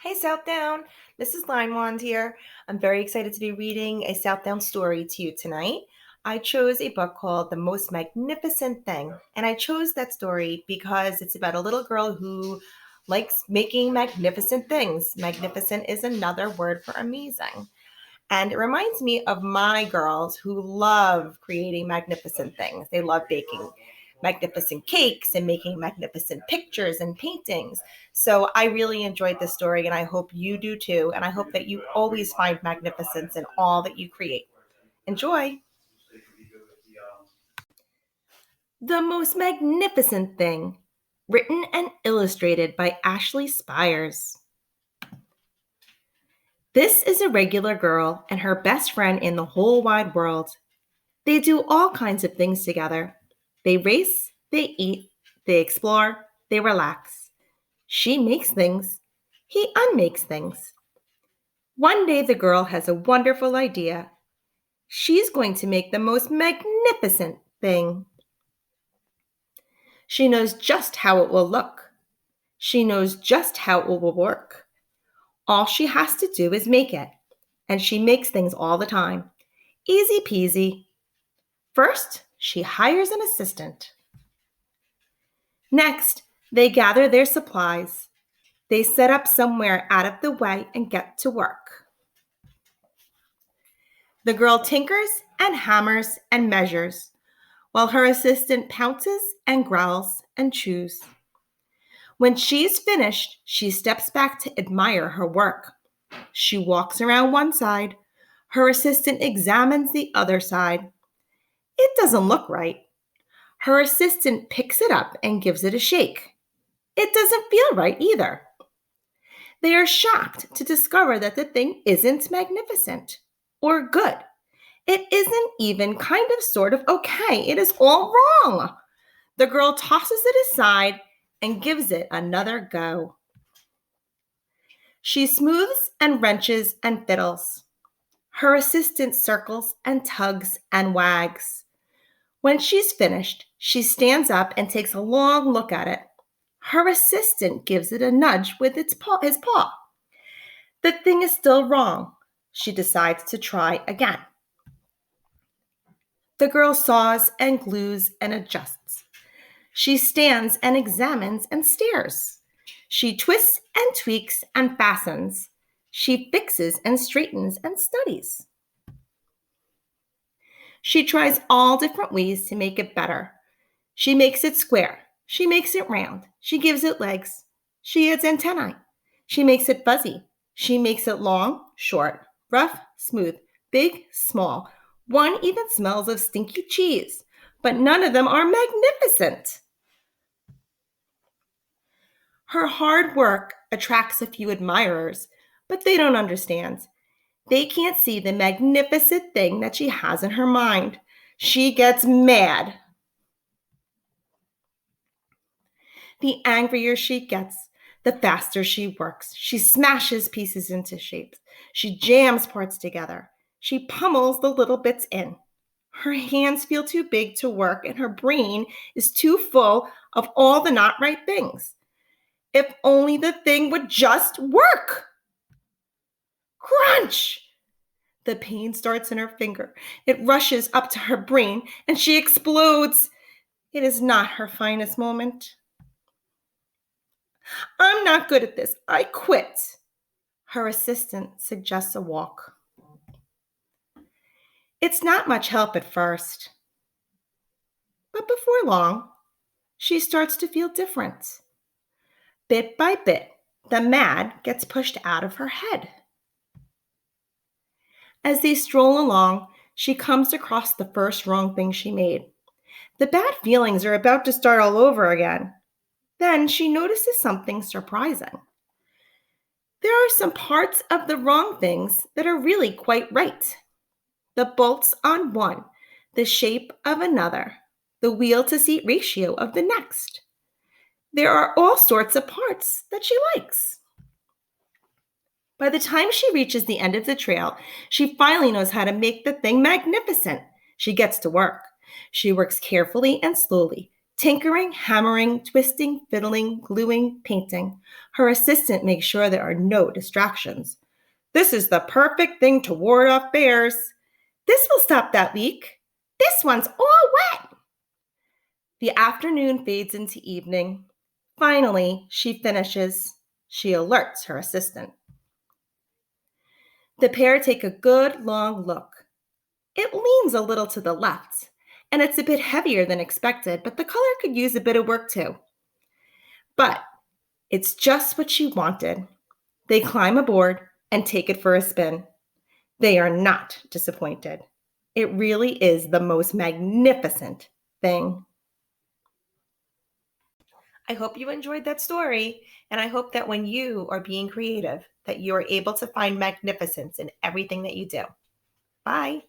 Hey, Southdown. This is Leinwand here. I'm very excited to be reading a Southdown story to you tonight. I chose a book called The Most Magnificent Thing, and I chose that story because it's about a little girl who likes making magnificent things. Magnificent is another word for amazing. And it reminds me of my girls who love creating magnificent things. They love baking magnificent cakes and making magnificent pictures and paintings. So I really enjoyed this story, and I hope you do too. And I hope that you always find magnificence in all that you create. Enjoy. The Most Magnificent Thing, written and illustrated by Ashley Spires. This is a regular girl and her best friend in the whole wide world. They do all kinds of things together. They race, they eat, they explore, they relax. She makes things, he unmakes things. One day the girl has a wonderful idea. She's going to make the most magnificent thing. She knows just how it will look. She knows just how it will work. All she has to do is make it, and she makes things all the time. Easy peasy. First, she hires an assistant. Next, they gather their supplies. They set up somewhere out of the way and get to work. The girl tinkers and hammers and measures, while her assistant pounces and growls and chews. When she's finished, she steps back to admire her work. She walks around one side. Her assistant examines the other side. It doesn't look right. Her assistant picks it up and gives it a shake. It doesn't feel right either. They are shocked to discover that the thing isn't magnificent or good. It isn't even kind of sort of okay. It is all wrong. The girl tosses it aside and gives it another go. She smooths and wrenches and fiddles. Her assistant circles and tugs and wags. When she's finished, she stands up and takes a long look at it. Her assistant gives it a nudge with his paw. The thing is still wrong. She decides to try again. The girl saws and glues and adjusts. She stands and examines and stares. She twists and tweaks and fastens. She fixes and straightens and studies. She tries all different ways to make it better. She makes it square. She makes it round. She gives it legs. She adds antennae. She makes it fuzzy. She makes it long, short, rough, smooth, big, small. One even smells of stinky cheese, but none of them are magnificent. Her hard work attracts a few admirers, but they don't understand. They can't see the magnificent thing that she has in her mind. She gets mad. The angrier she gets, the faster she works. She smashes pieces into shapes. She jams parts together. She pummels the little bits in. Her hands feel too big to work, and her brain is too full of all the not right things. If only the thing would just work. Crunch! The pain starts in her finger. It rushes up to her brain, and she explodes. It is not her finest moment. I'm not good at this. I quit. Her assistant suggests a walk. It's not much help at first. But before long, she starts to feel different. Bit by bit, the mad gets pushed out of her head. As they stroll along, she comes across the first wrong thing she made. The bad feelings are about to start all over again. Then she notices something surprising. There are some parts of the wrong things that are really quite right. The bolts on one, the shape of another, the wheel-to-seat ratio of the next. There are all sorts of parts that she likes. By the time she reaches the end of the trail, she finally knows how to make the thing magnificent. She gets to work. She works carefully and slowly, Tinkering, hammering, twisting, fiddling, gluing, painting. Her assistant makes sure there are no distractions. This is the perfect thing to ward off bears. This will stop that leak. This one's all wet. The afternoon fades into evening. Finally, she finishes. She alerts her assistant. The pair take a good long look. It leans a little to the left, and it's a bit heavier than expected, but the color could use a bit of work too. But it's just what she wanted. They climb aboard and take it for a spin. They are not disappointed. It really is the most magnificent thing. I hope you enjoyed that story, and I hope that when you are being creative, that you are able to find magnificence in everything that you do. Bye.